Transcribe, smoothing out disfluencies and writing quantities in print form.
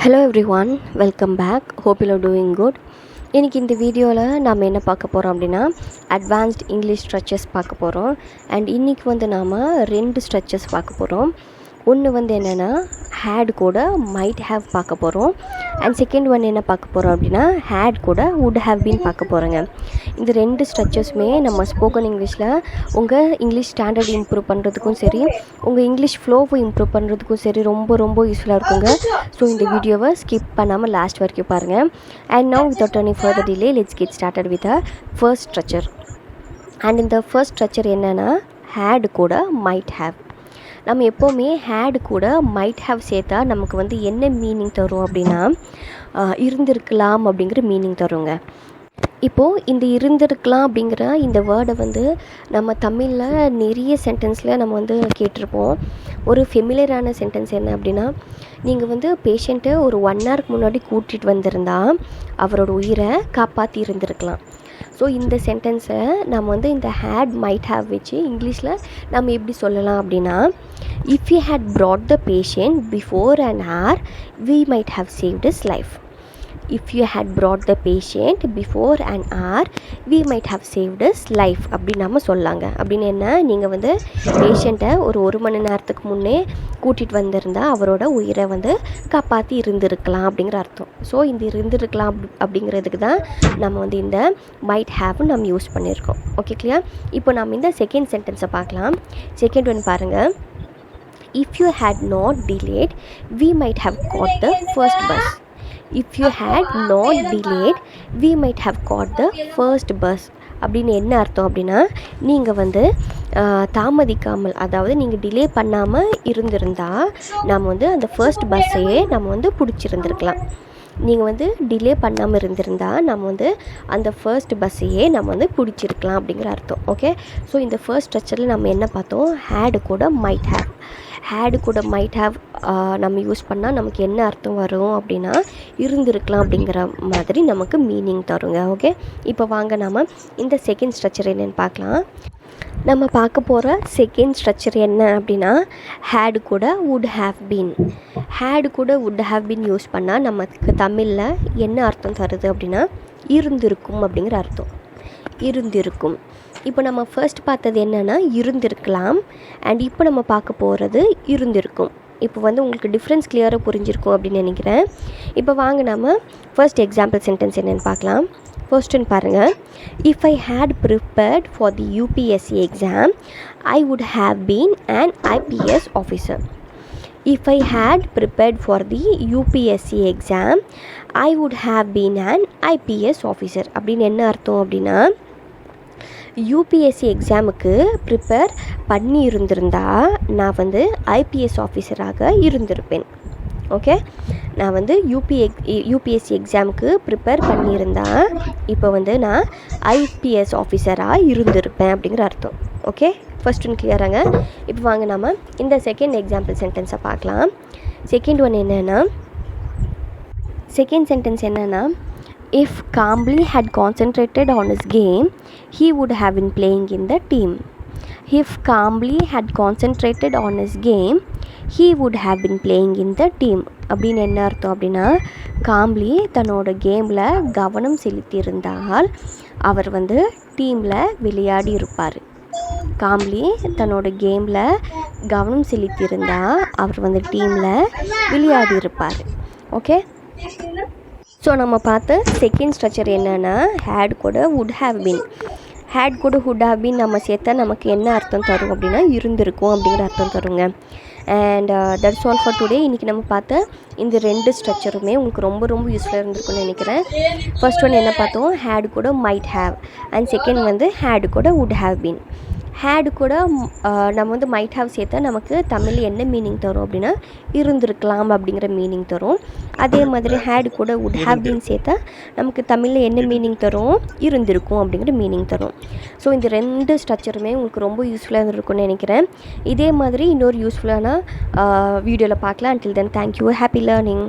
Hello everyone, welcome back. Hope you are doing good. இன்றைக்கி இந்த வீடியோவில் நாம் என்ன பார்க்க போகிறோம் அப்படின்னா அட்வான்ஸ்ட் இங்கிலீஷ் ஸ்ட்ரக்சர்ஸ் பார்க்க போகிறோம். அண்ட் இன்றைக்கி நாம் 2 ஸ்ட்ரக்சர்ஸ் பார்க்க போகிறோம். ஒன்று என்னென்னா ஹேட் கூட மைட் ஹேவ் பார்க்க போகிறோம். அண்ட் செகண்ட் என்ன பார்க்க போகிறோம் அப்படின்னா ஹேட் கூட வுட் ஹேவ் பீன் பார்க்க போகிறோங்க. இந்த 2 ஸ்ட்ரக்சர்ஸுமே நம்ம ஸ்போக்கன் இங்கிலீஷில் உங்கள் இங்கிலீஷ் ஸ்டாண்டர்ட் இம்ப்ரூவ் பண்ணுறதுக்கும் சரி, உங்கள் இங்கிலீஷ் ஃப்ளோவை இம்ப்ரூவ் பண்ணுறதுக்கும் சரி ரொம்ப யூஸ்ஃபுல்லாக இருக்குங்க. ஸோ இந்த வீடியோவை ஸ்கிப் பண்ணாமல் லாஸ்ட் வரைக்கும் பாருங்கள். And now without any further delay let's get started with first structure. And இந்த ஃபர்ஸ்ட் ஸ்ட்ரக்சர் என்னென்னா ஹேட் கூட மைட் ஹேவ். நம்ம எப்போவுமே ஹேட் கூட மைட் ஹேவ் சேர்த்தா நமக்கு என்ன மீனிங் தரும் அப்படின்னா இருந்திருக்கலாம் அப்படிங்கிற மீனிங் தருங்க. இப்போது இந்த இருந்திருக்கலாம் அப்படிங்கிற இந்த வேர்டை நம்ம தமிழில் நிறைய சென்டென்ஸில் நம்ம கேட்டிருப்போம். ஒரு ஃபெமிலியரான சென்டென்ஸ் என்ன அப்படின்னா, நீங்கள் பேஷண்ட்டை ஒரு 1 ஹவருக்கு முன்னாடி கூட்டிகிட்டு வந்திருந்தா அவரோட உயிரை காப்பாற்றி இருந்திருக்கலாம். ஸோ இந்த சென்டென்ஸை நம்ம இந்த ஹேட் மைட் ஹேவ் வச்சு இங்கிலீஷில் நம்ம எப்படி சொல்லலாம் அப்படின்னா, if you had brought the patient before an hour we might have saved his life. If you had brought the patient before an hour we might have saved his life அப்படி நம்ம சொல்லாங்க. அப்படின்னு என்ன, நீங்கள் பேஷண்ட்டை ஒரு மணி நேரத்துக்கு முன்னே கூட்டிகிட்டு வந்திருந்தா அவரோட உயிரை காப்பாற்றி இருந்திருக்கலாம் அப்படிங்கிற அர்த்தம். ஸோ இந்த இருந்திருக்கலாம் அப்படிங்கிறதுக்கு தான் நம்ம இந்த மைட் ஹேவ்னு நம்ம யூஸ் பண்ணியிருக்கோம். Okay clear? இப்போ நம்ம இந்த செகண்ட் சென்டென்ஸை பார்க்கலாம். செகண்ட் ஒன் பாருங்கள். If you had not delayed we might have caught the first bus. If you had not delayed we might have caught the first bus அப்படின்னு என்ன அர்த்தம் அப்படின்னா, நீங்கள் தாமதிக்காமல், அதாவது நீங்கள் டிலே பண்ணாமல் இருந்திருந்தால் நம்ம அந்த ஃபர்ஸ்ட் பஸ்ஸையே நம்ம பிடிச்சிருந்துருக்கலாம். நீங்கள் டிலே பண்ணாமல் இருந்திருந்தால் நம்ம அந்த ஃபர்ஸ்ட் பஸ்ஸையே நம்ம பிடிச்சிருக்கலாம் அப்படிங்கிற அர்த்தம். ஓகே, ஸோ இந்த ஃபர்ஸ்ட் ஸ்ட்ரக்சரில் நம்ம என்ன பார்த்தோம், ஹேடு கூட மைட் ஹேவ். ஹேடு கூட மைட் ஹேவ் நம்ம யூஸ் பண்ணால் நமக்கு என்ன அர்த்தம் வரும் அப்படின்னா இருந்திருக்கலாம் அப்படிங்கிற மாதிரி நமக்கு மீனிங் தருங்க. ஓகே, இப்போ வாங்க நம்ம இந்த செகண்ட் ஸ்ட்ரக்சர் என்னென்னு பார்க்கலாம். நம்ம பார்க்க போகிற செகண்ட் ஸ்ட்ரக்சர் என்ன அப்படின்னா ஹேடு கூட வுட் ஹேவ் பீன். ஹேடு கூட வுட் ஹேவ் பீன் யூஸ் பண்ணால் நமக்கு தமிழில் என்ன அர்த்தம் தருது அப்படின்னா இருந்திருக்கும் அப்படிங்கிற அர்த்தம். இருந்திருக்கும். இப்போ நம்ம ஃபர்ஸ்ட் பார்த்தது என்னென்னா இருந்திருக்கலாம். அண்ட் இப்போ நம்ம பார்க்க போகிறது இருந்திருக்கும். இப்போ உங்களுக்கு டிஃப்ரென்ஸ் கிளியராக புரிஞ்சிருக்கும் அப்படின்னு நினைக்கிறேன். இப்போ வாங்க நம்ம ஃபர்ஸ்ட் எக்ஸாம்பிள் சென்டென்ஸ் என்னென்னு பார்க்கலாம். ஃபர்ஸ்ட் ஒன் பாருங்கள். If I had prepared for the UPSC exam I would have been an IPS officer. If I had prepared for the UPSC exam I would have been an IPS officer. அப்படின்னு என்ன அர்த்தம் அப்படின்னா, UPSC எக்ஸாமுக்கு prepare பண்ணி இருந்திருந்தா நான் IPS ஆஃபீஸராக இருந்திருப்பேன். ஓகே, நான் UPSC எக்ஸாமுக்கு ப்ரிப்பேர் பண்ணியிருந்தா இப்போ நான் IPS ஆஃபீஸராக இருந்திருப்பேன் அப்படிங்கிற அர்த்தம். ஓகே, ஃபர்ஸ்ட் ஒன் கிளியராங்க. இப்போ வாங்க நம்ம இந்த செகண்ட் எக்ஸாம்பிள் சென்டென்ஸை பார்க்கலாம். செகண்ட் சென்டென்ஸ் என்னென்னா if Kambli had concentrated on his game he would have been playing in the team. If Kambli had concentrated on his game he would have been playing in the team. அப்படின்னு என்ன அர்த்தம் அப்படின்னா, காம்ப்ளி தன்னோட கேமில் கவனம் செலுத்தியிருந்தால் அவர் டீமில் விளையாடி இருப்பார். காம்ப்ளி தன்னோட கேமில் கவனம் செலுத்தியிருந்தால் அவர் டீமில் விளையாடி இருப்பார். ஓகே, ஸோ நம்ம பார்த்த செகண்ட் ஸ்ட்ரக்சர் என்னென்னா ஹேட் கூட வுட் ஹேவ் பீன். ஹேட் கூட வுட் ஹேவ் பீன் நம்ம சேர்த்தா நமக்கு என்ன அர்த்தம் தரும் அப்படின்னா இருந்திருக்கும் அப்படிங்கிற அர்த்தம் தருங்க. And that's all for today. இன்றைக்கி நம்ம பார்த்த இந்த 2 ஸ்ட்ரக்சருமே உங்களுக்கு ரொம்ப யூஸ்ஃபுல்லாக இருந்திருக்குன்னு நினைக்கிறேன். ஃபர்ஸ்ட் ஒன் என்ன பார்த்தோம், ஹேடு கூட might have. And second had கூட வுட் ஹேவ் பீன். ஹேடு கூட நம்ம மைட் ஹேவ் சேர்த்தா நமக்கு தமிழில் என்ன மீனிங் தரும் அப்படின்னா இருந்திருக்கலாம் அப்படிங்கிற மீனிங் தரும். அதே மாதிரி ஹேடு கூட வுட் ஹேவ் பீன் சேர்த்தா நமக்கு தமிழில் என்ன மீனிங் தரும், இருந்திருக்கும் அப்படிங்கிற மீனிங் தரும். ஸோ இந்த 2 ஸ்ட்ரக்சருமே உங்களுக்கு ரொம்ப யூஸ்ஃபுல்லாக இருந்திருக்கும்னு நினைக்கிறேன். இதே மாதிரி இன்னொரு யூஸ்ஃபுல்லான வீடியோவில் பார்க்கலாம். until then thank you, happy learning.